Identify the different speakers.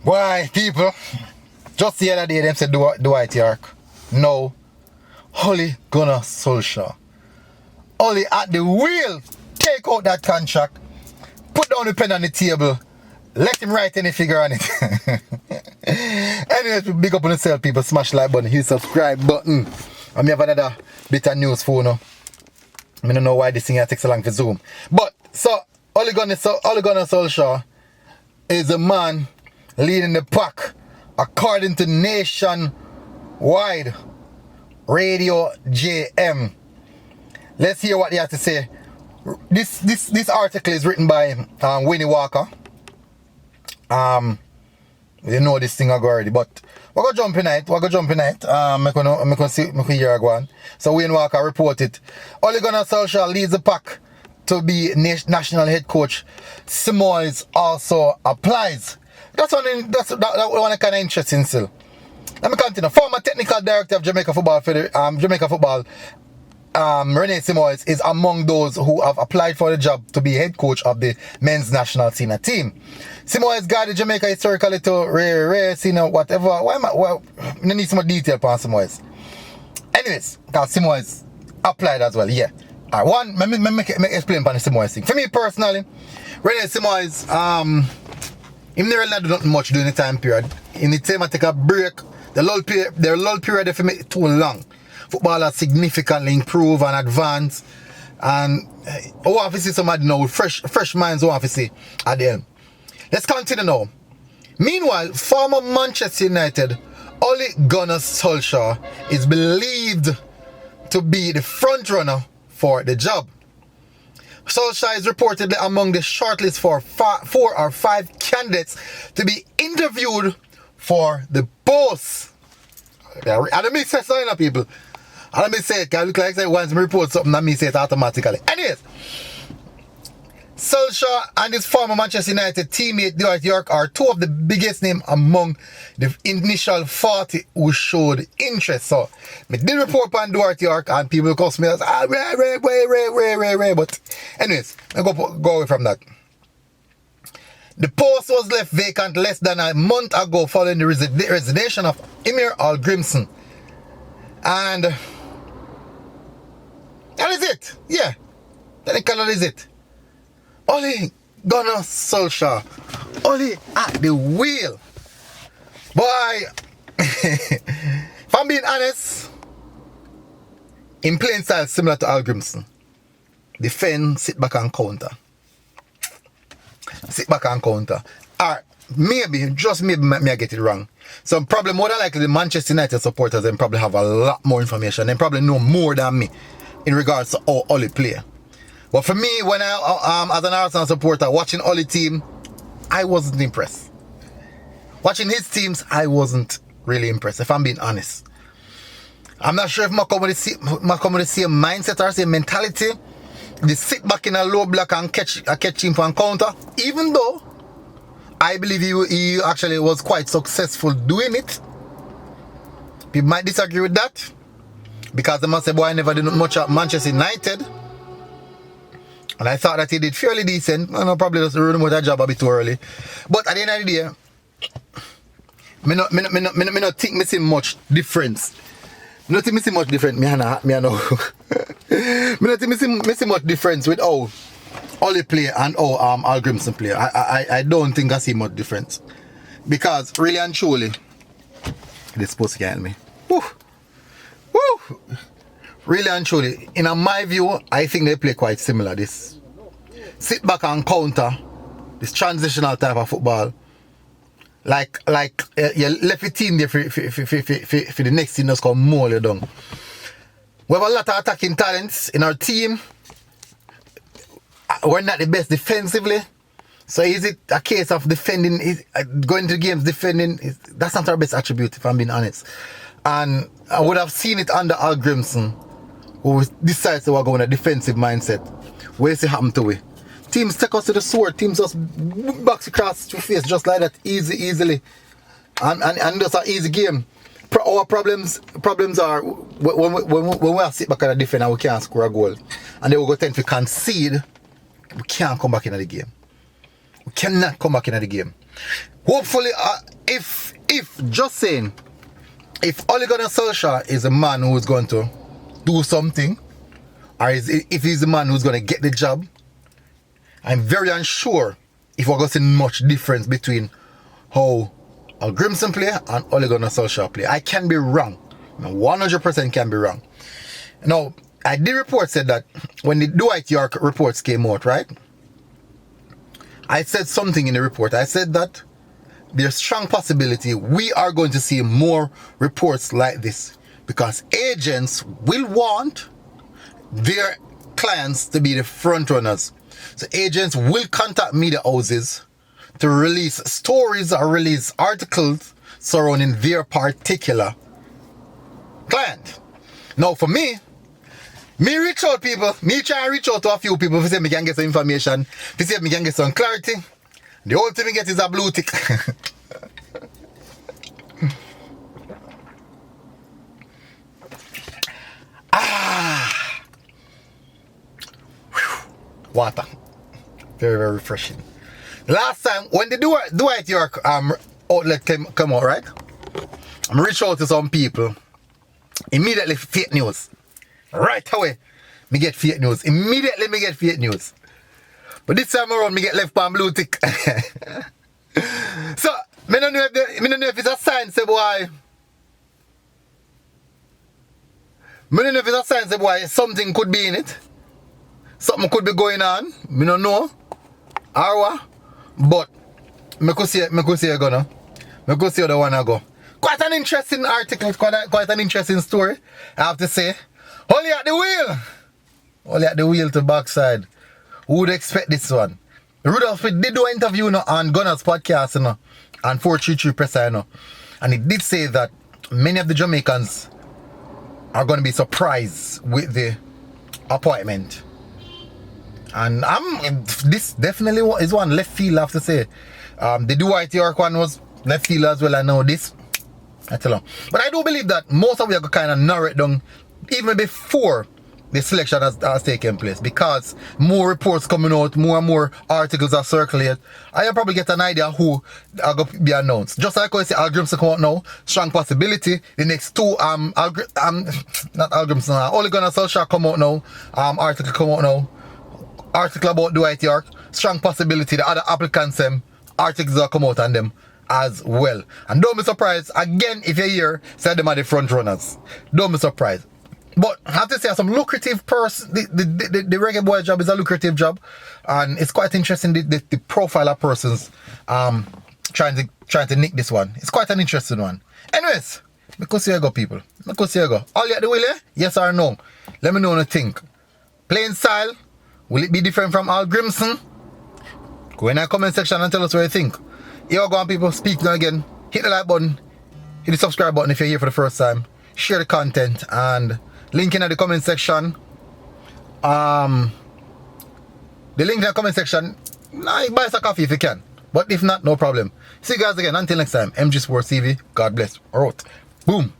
Speaker 1: Why, people? Just the other day, them said Dwight York. No. Ole Gunnar Solskjær. Ole at the wheel. Take out that contract. Put down the pen on the table. Let him write any figure on it. Anyways, big up on yourself, people. Smash the like button, hit the subscribe button. And we have another bit of news for you. I don't know why this thing takes so long for Zoom. But, so, Ole Gunnar Solskjær is a man leading the pack according to Nationwide Radio JM. Let's hear what they have to say. This article is written by Winnie Walker. You know this thing already, but we're gonna jump in it. I'm gonna hear one. So Wayne Walker reported Ole Gunnar Solskjær leads the pack to be national head coach. Simoes also applies. That one kind of interesting still. Let me continue. Former technical director of Jamaica Football Rene Simoes is among those who have applied for the job to be head coach of the men's national senior team. Simoes guided Jamaica historically to rare senior whatever. I need some more detail on Simoes. Anyways, because Simoes applied as well, yeah. Alright, let me explain about the Simoes thing. For me personally, Rene Simoes, he never really do nothing much during the time period. In the time I take a break, the lull period for me too long. Football has significantly improved and advanced, and I want to see somebody now with fresh minds. I want to see at the end. Let's continue now. Meanwhile, former Manchester United Ole Gunnar Solskjær is believed to be the front runner for the job. Solskjær is reportedly among the shortlist for 4 or 5 candidates to be interviewed for the post. I don't mean say something, people. I don't mean say it, because it look like say once I report something, I mean say it automatically. Anyways, Solskjær and his former Manchester United teammate Dwight York are 2 of the biggest names among the initial 40 who showed interest. So, I did report on Dwight York and people call me as Ray. But anyways, I go away from that. The post was left vacant less than a month ago following the resignation of Emir Al-Grimson. And that is it. Yeah, that is it. Ole Gunnar Solskjær. Ole at the wheel. Boy, if I'm being honest, in plain style similar to Al Grimson. Defend, sit back and counter. Alright, maybe, just maybe I get it wrong. So probably more than likely the Manchester United supporters then probably have a lot more information. They probably know more than me in regards to how Ole play. But for me, when I as an Arsenal supporter watching Ole team, I wasn't impressed. Watching his teams, I wasn't really impressed, if I'm being honest. I'm not sure if I come with the same mindset or same mentality. They sit back in a low block and catch him for a counter. Even though I believe he actually was quite successful doing it. People might disagree with that, because they must say, boy, I never did much at Manchester United. And I thought that he did fairly decent. I know probably just running with that job a bit too early. But at the end of the day, me not think me see much difference. Me not think me see much difference. Me know. Me not think me see much difference with how Ole play and how Al Grimson play. I don't think I see much difference. Because really and truly, this supposed to get me. Woo! Really and truly, in my view, I think they play quite similar. This sit back and counter, this transitional type of football. Like you left the team there for the next team just come mold you down. We have a lot of attacking talents in our team. We're not the best defensively. So is it a case of defending, going to games defending? That's not our best attribute, if I'm being honest. And I would have seen it under Al Grimson, who decides to go on a defensive mindset. What is it happen to we? Teams take us to the sword. Teams just box across to face just like that, easily. And that's an easy game. Our problems are when we sit back and defend and we can't score a goal, and they will go tend to concede, we can't come back into the game. We cannot come back into the game. Hopefully, if just saying, if Ole Gunnar Solskjær is a man who is going to do something, or if he's the man who's going to get the job, I'm very unsure if we're going to see much difference between how a Grimson play and Ole Gunnar Solskjær play. I can be wrong. 100% can be wrong. Now, I did report said that when the Dwight York reports came out, right? I said something in the report. I said that there's strong possibility we are going to see more reports like this because agents will want their clients to be the front runners. So agents will contact media houses to release stories or release articles surrounding their particular client. Now for me reach out people, me try and reach out to a few people to see if me can get some information, to see if me can get some clarity. The whole thing we get is a blue tick. Water. Very, very refreshing. Last time, when the Dwight York outlet come out, right? I'm reaching out to some people. Immediately fake news. Right away, me get fake news. Immediately me get fake news. But this time around, me get left on blue tick. So, me don't know if it's a sign, say boy. Me don't know if it's a sign, say boy, something could be in it. Something could be going on. Me don't know. Or what? But me could see it gonna. Me could see the one I go. Quite an interesting article, quite an interesting story, I have to say. Only at the wheel. Only at the wheel to backside. Who would expect this one? Rudolph did do an interview on Gunner's podcast, on 433 Presser, and he did say that many of the Jamaicans are going to be surprised with the appointment. And this definitely is one left field, I have to say. The Dwight York one was left field as well, I know this. I tell you. But I do believe that most of you are kind of narrow it down even before the selection has taken place, because more reports coming out, more and more articles are circulated. I probably get an idea who are going to be announced. Just like I say, Al Grimson come out now, strong possibility. The next two, not Al Grimson, Ole Gunnar Solskjær come out now, article come out now, article about Dwight York, strong possibility. The other applicants, articles are come out on them as well. And don't be surprised, again, if you hear, say them are the front runners. Don't be surprised. But I have to say, some lucrative person, the Reggae Boyz job is a lucrative job, and it's quite interesting the profile of persons trying to nick this one. It's quite an interesting one. Anyways, because here you go, people. Because here you go. All you at the wheel, yes or no? Let me know what you think. Plain style, will it be different from Al Grimson? Go in the comment section and tell us what you think. Here you go on, people. Speak now again. Hit the like button. Hit the subscribe button if you're here for the first time. Share the content and link in the comment section. The link in the comment section. Buy us a coffee if you can. But if not, no problem. See you guys again. Until next time. MG Sports TV. God bless. We're out. Boom.